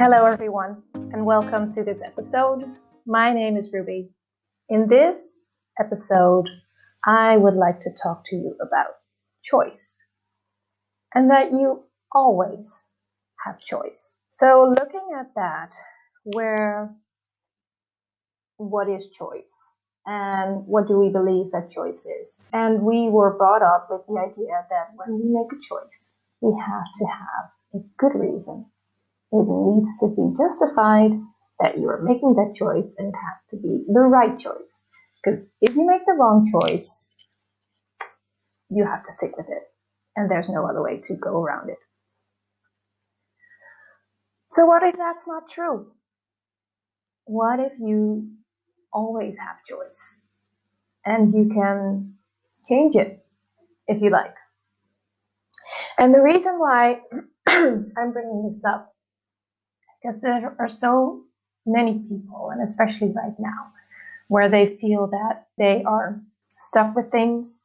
Hello everyone, and welcome to this episode. My name is Ruby. In this episode, I would like to talk to you about choice, and that you always have choice. So looking at that, what is choice? And what do we believe that choice is? And we were brought up with the idea that when we make a choice, we have to have a good reason. It needs to be justified that you are making that choice, and it has to be the right choice. Because if you make the wrong choice, you have to stick with it. And there's no other way to go around it. So what if that's not true? What if you always have choice? And you can change it if you like. And the reason why I'm bringing this up, because there are so many people, and especially right now, where they feel that they are stuck with things,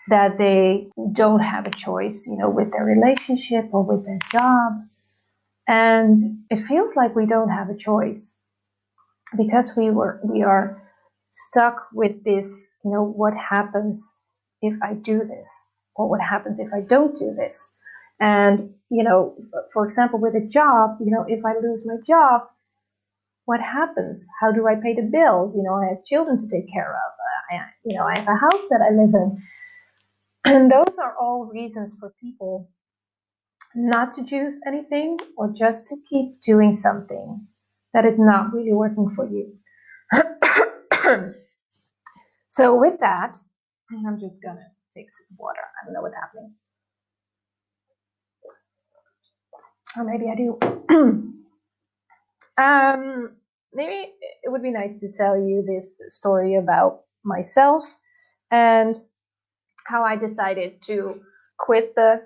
that they don't have a choice, with their relationship or with their job. And it feels like we don't have a choice because we are stuck with this, what happens if I do this? Or what happens if I don't do this? And, for example, with a job, if I lose my job, what happens? How do I pay the bills? I have children to take care of. I have a house that I live in. And those are all reasons for people not to choose anything or just to keep doing something that is not really working for you. So with that, I'm just going to take some water. I don't know what's happening. Or maybe I do. Maybe it would be nice to tell you this story about myself and how I decided to quit the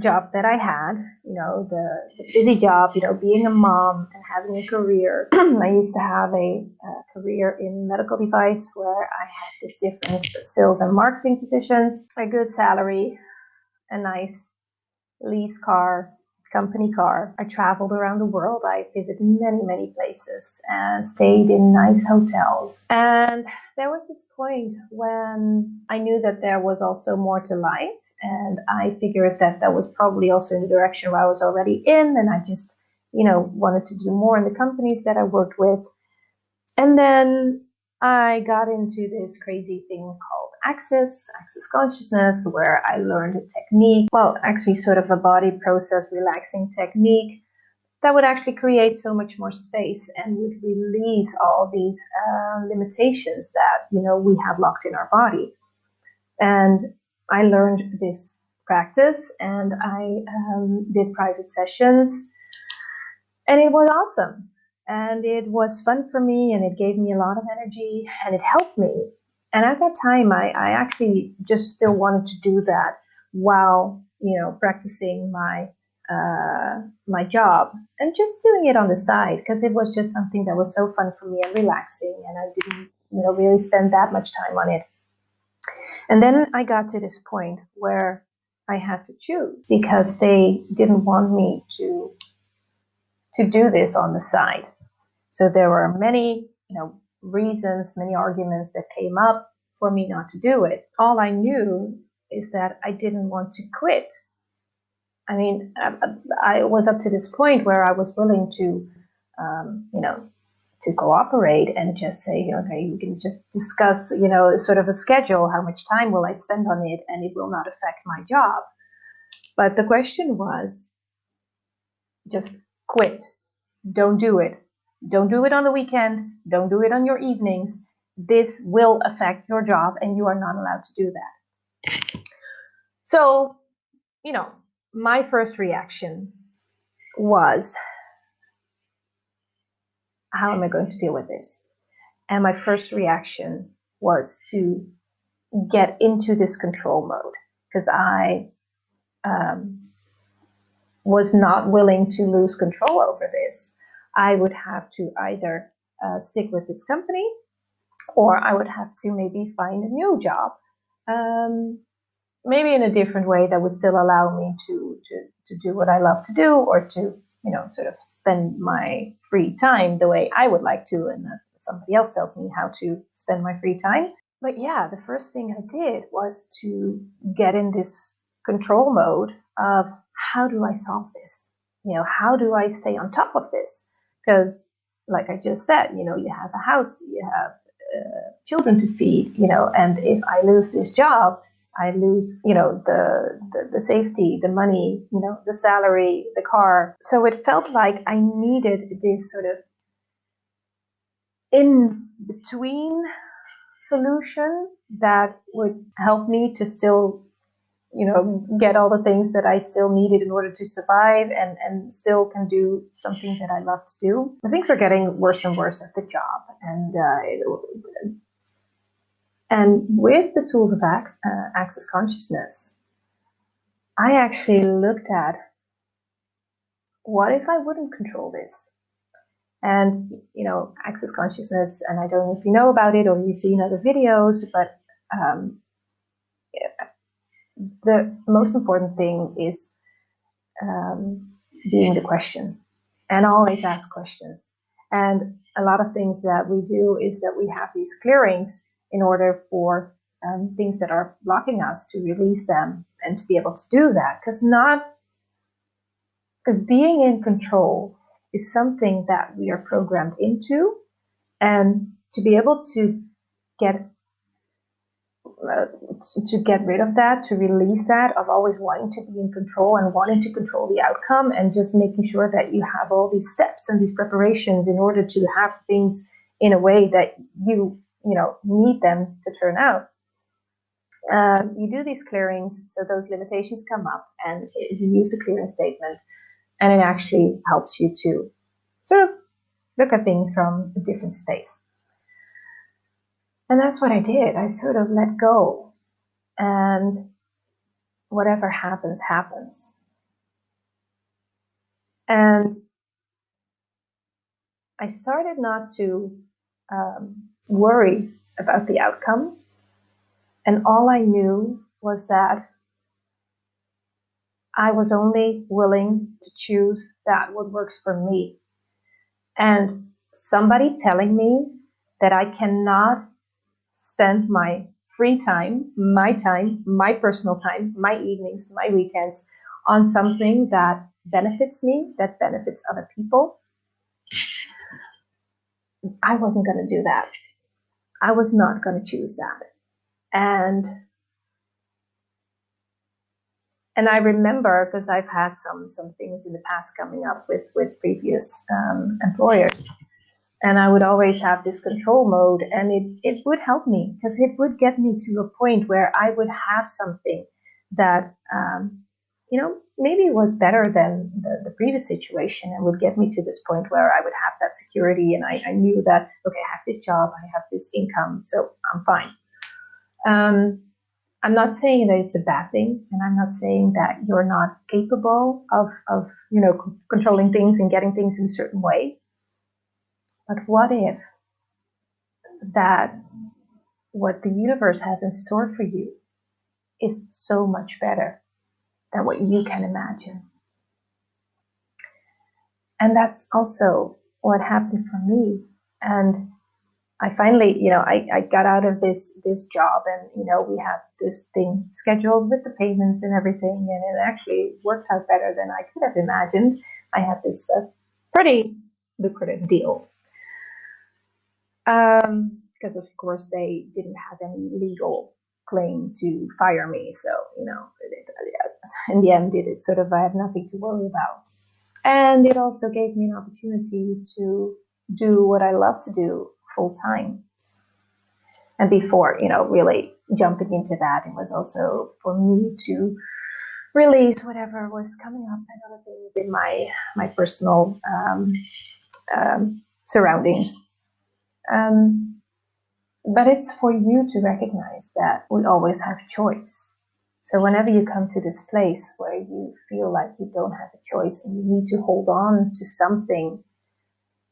job that I had, the busy job, being a mom and having a career. I used to have a career in medical device where I had these different sales and marketing positions, a good salary, a nice lease car, company car. I traveled around the world. I visited many, many places and stayed in nice hotels. And there was this point when I knew that there was also more to life. And I figured that was probably also in the direction where I was already in. And I just, wanted to do more in the companies that I worked with. And then I got into this crazy thing called Access consciousness, where I learned a technique, actually sort of a body process relaxing technique that would actually create so much more space and would release all these limitations that, we have locked in our body. And I learned this practice and I did private sessions, and it was awesome. And it was fun for me, and it gave me a lot of energy, and it helped me. And at that time, I actually just still wanted to do that while, practicing my job and just doing it on the side, because it was just something that was so fun for me and relaxing, and I didn't, really spend that much time on it. And then I got to this point where I had to choose, because they didn't want me to do this on the side. So there were many, reasons, many arguments that came up for me not to do it. All I knew is that I didn't want to quit. I mean, I was up to this point where I was willing to, to cooperate and just say, okay, you can just discuss, sort of a schedule, how much time will I spend on it, and it will not affect my job. But the question was, just quit. Don't do it. Don't do it on the weekend. Don't do it on your evenings. This will affect your job, and you are not allowed to do that. So, my first reaction was, how am I going to deal with this? And my first reaction was to get into this control mode, because I was not willing to lose control over this. I would have to either stick with this company, or I would have to maybe find a new job, maybe in a different way that would still allow me to do what I love to do, or to sort of spend my free time the way I would like to, and that somebody else tells me how to spend my free time. But yeah, the first thing I did was to get in this control mode of how do I solve this? How do I stay on top of this? Because like I just said, you have a house, you have children to feed, and if I lose this job, I lose, the safety, the money, the salary, the car. So it felt like I needed this sort of in between solution that would help me to still, get all the things that I still needed in order to survive, and still can do something that I love to do. But things were getting worse and worse at the job. And with the tools of access consciousness, I actually looked at, what if I wouldn't control this? And, access consciousness, and I don't know if you know about it or you've seen other videos, but the most important thing is being the question, and always ask questions. And a lot of things that we do is that we have these clearings in order for things that are blocking us to release them and to be able to do that. Because being in control is something that we are programmed into, and to be able to get rid of that, to release that, of always wanting to be in control and wanting to control the outcome, and just making sure that you have all these steps and these preparations in order to have things in a way that you need them to turn out. You do these clearings, so those limitations come up, and you use the clearing statement, and it actually helps you to sort of look at things from a different space. And that's what I did. I sort of let go, and whatever happens, happens. And I started not to worry about the outcome. And all I knew was that I was only willing to choose that what works for me. And somebody telling me that I cannot spend my free time, my personal time, my evenings, my weekends on something that benefits me, that benefits other people, I wasn't going to do that. I was not going to choose that. And I remember, because I've had some things in the past coming up with previous employers, and I would always have this control mode, and it would help me, because it would get me to a point where I would have something that maybe was better than the previous situation, and would get me to this point where I would have that security, and I knew that, okay, I have this job, I have this income, so I'm fine. I'm not saying that it's a bad thing, and I'm not saying that you're not capable of controlling things and getting things in a certain way. But what if that what the universe has in store for you is so much better than what you can imagine? And that's also what happened for me. And I finally, I got out of this job, and, we had this thing scheduled with the payments and everything, and it actually worked out better than I could have imagined. I had this pretty lucrative deal. Because of course they didn't have any legal claim to fire me. So, in the end, it sort of, I had nothing to worry about. And it also gave me an opportunity to do what I love to do full time. And before, really jumping into that, it was also for me to release whatever was coming up and other things in my personal surroundings. But it's for you to recognize that we always have choice. So whenever you come to this place where you feel like you don't have a choice and you need to hold on to something,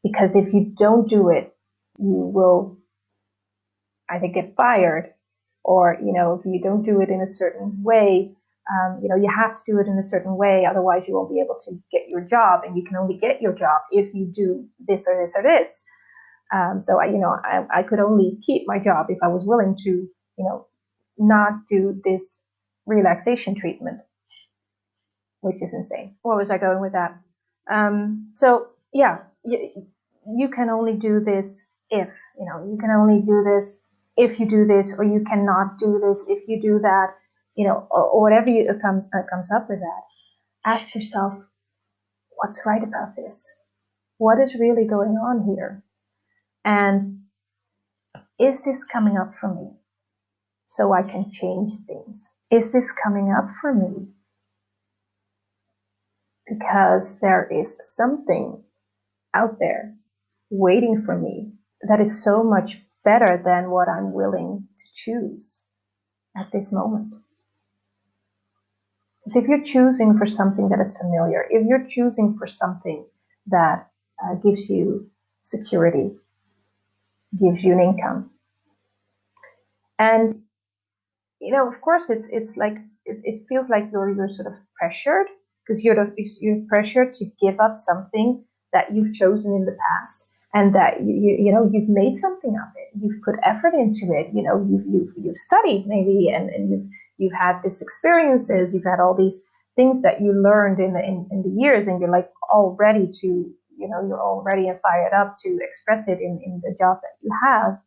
because if you don't do it, you will either get fired, or, if you don't do it in a certain way, You have to do it in a certain way, otherwise you won't be able to get your job, and you can only get your job if you do this or this or this. So I could only keep my job if I was willing to, not do this relaxation treatment, which is insane. Where was I going with that? So yeah, you can only do this if, you can only do this if you do this, or you cannot do this if you do that, or whatever comes up with that. Ask yourself, what's right about this? What is really going on here? And is this coming up for me so I can change things? Is this coming up for me because there is something out there waiting for me that is so much better than what I'm willing to choose at this moment? Because if you're choosing for something that is familiar, if you're choosing for something that gives you security, gives you an income, and of course, it's like it feels like you're sort of pressured, because you're pressured to give up something that you've chosen in the past, and that you've made something of it. You've put effort into it. You've studied maybe, and you've had these experiences. You've had all these things that you learned in the years, and you're like all ready to you're all ready and fired up to express it in the job that you have,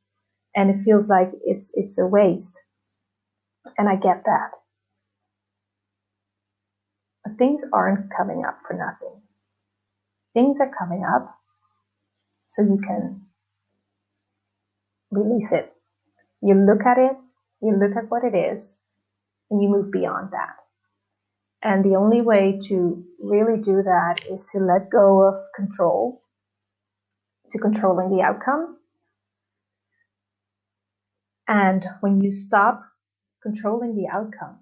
and it feels like it's a waste. And I get that. But things aren't coming up for nothing. Things are coming up so you can release it. You look at it, you look at what it is, and you move beyond that. And the only way to really do that is to let go of control, to controlling the outcome. And when you stop controlling the outcome,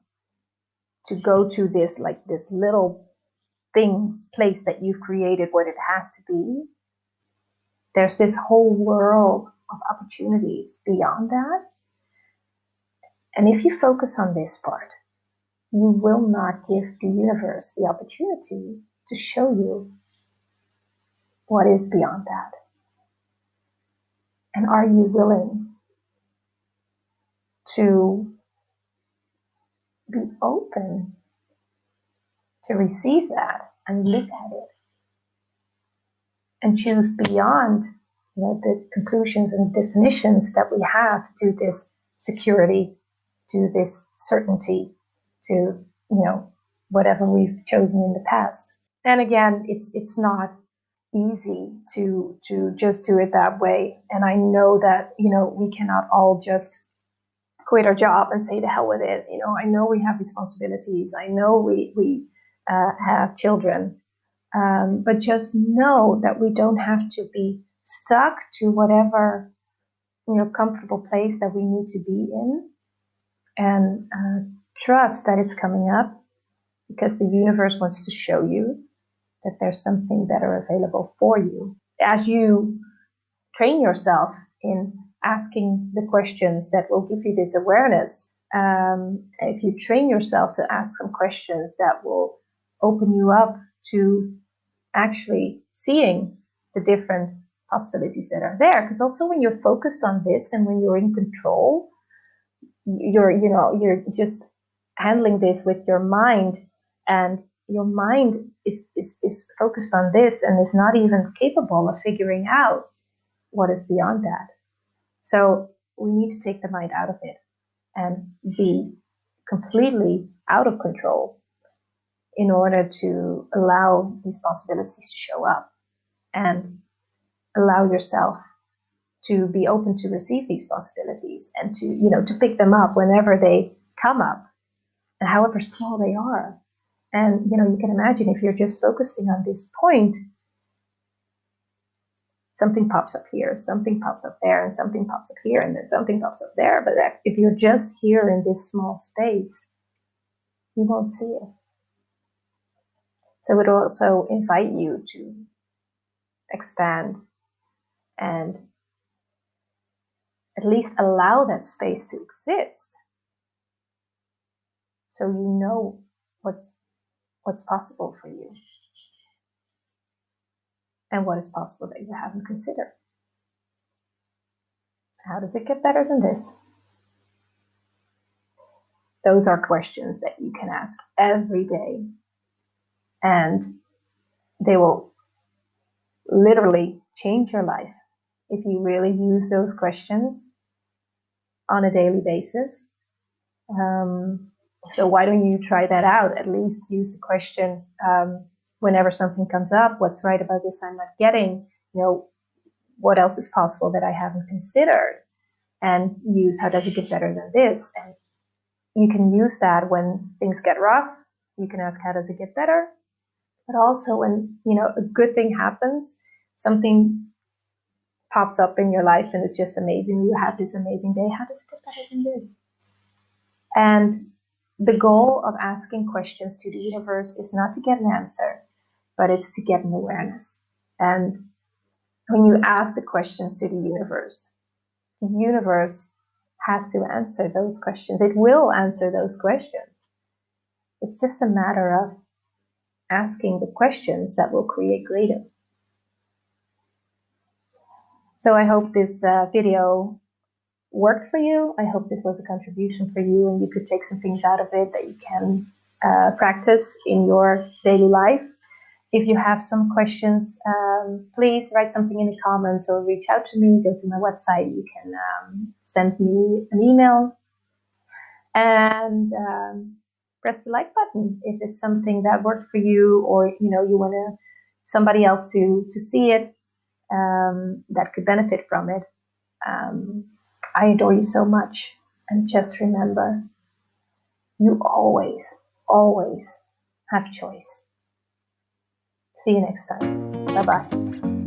to go to this little place that you've created what it has to be, there's this whole world of opportunities beyond that. And if you focus on this part, you will not give the universe the opportunity to show you what is beyond that. And are you willing to be open to receive that and look at it and choose beyond the conclusions and definitions that we have to this security, to this certainty, to whatever we've chosen in the past. And again, it's not easy to just do it that way. And I know that we cannot all just quit our job and say to hell with it. I know we have responsibilities. I know we have children. But just know that we don't have to be stuck to whatever comfortable place that we need to be in, and trust that it's coming up, because the universe wants to show you that there's something better available for you. As you train yourself in asking the questions that will give you this awareness, if you train yourself to ask some questions that will open you up to actually seeing the different possibilities that are there. Because also when you're focused on this and when you're in control, you're just handling this with your mind, and your mind is focused on this and is not even capable of figuring out what is beyond that. So we need to take the mind out of it and be completely out of control in order to allow these possibilities to show up, and allow yourself to be open to receive these possibilities, and to pick them up whenever they come up, and however small they are. And you can imagine, if you're just focusing on this point, something pops up here, something pops up there, and something pops up here, and then something pops up there. But if you're just here in this small space, you won't see it. So it will also invite you to expand and at least allow that space to exist, so you know what's possible for you, and what is possible that you haven't considered. How does it get better than this? Those are questions that you can ask every day, and they will literally change your life if you really use those questions on a daily basis. So why don't you try that out? At least use the question whenever something comes up. What's right about this I'm not getting? What else is possible that I haven't considered? And use, how does it get better than this? And you can use that when things get rough. You can ask, how does it get better? But also when, a good thing happens, something pops up in your life and it's just amazing. You have this amazing day. How does it get better than this? And the goal of asking questions to the universe is not to get an answer, but it's to get an awareness. And when you ask the questions to the universe has to answer those questions. It will answer those questions. It's just a matter of asking the questions that will create greater. So I hope this video worked for you. I hope this was a contribution for you and you could take some things out of it that you can practice in your daily life. If you have some questions, please write something in the comments or reach out to me. Go to my website. You can send me an email and press the like button if it's something that worked for you, or you want somebody else to see it that could benefit from it. I adore you so much, and just remember, you always have choice. See you next time. Bye-bye.